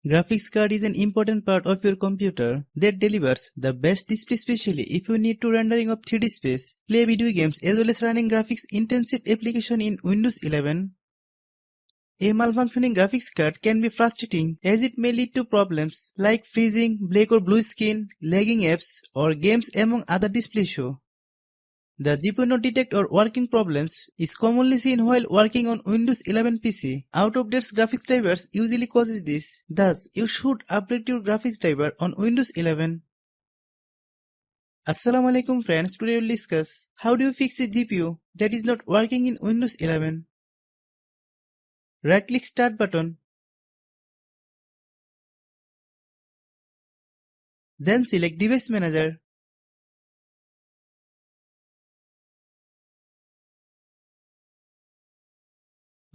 Graphics card is an important part of your computer that delivers the best display, especially if you need to rendering of 3D space, play video games as well as running graphics intensive application in Windows 11. A malfunctioning graphics card can be frustrating as it may lead to problems like freezing, black or blue screen, lagging apps or games among other display show. The GPU not detect or working problems is commonly seen while working on Windows 11 PC. Out-of-date graphics drivers usually causes this. Thus, you should update your graphics driver on Windows 11. Assalamualaikum friends, today we'll discuss how do you fix a GPU that is not working in Windows 11. Right click Start button. Then select Device Manager.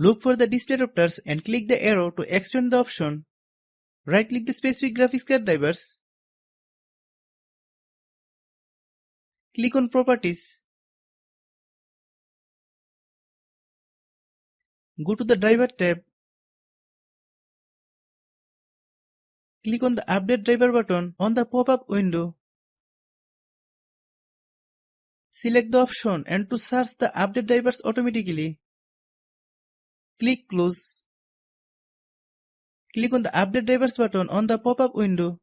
Look for the display adapters and click the arrow to expand the option. Right click the specific graphics card drivers. Click on Properties. Go to the Driver tab. Click on the Update Driver button on the pop-up window. Select the option and to search the update drivers automatically. Click Close. Click on the Update Drivers button on the pop-up window.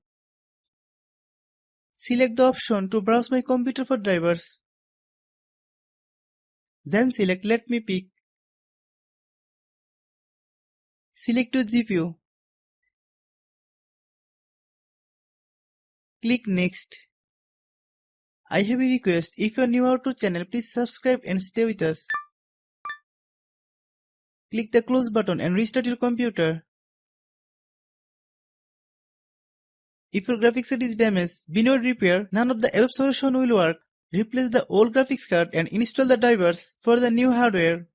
Select the option to browse my computer for drivers. Then select Let me pick. Select your GPU. Click Next. I have a request. If you are new to channel, please subscribe and stay with us. Click the Close button and restart your computer. If your graphics card is damaged, beyond repair, none of the above solution will work. Replace the old graphics card and install the drivers for the new hardware.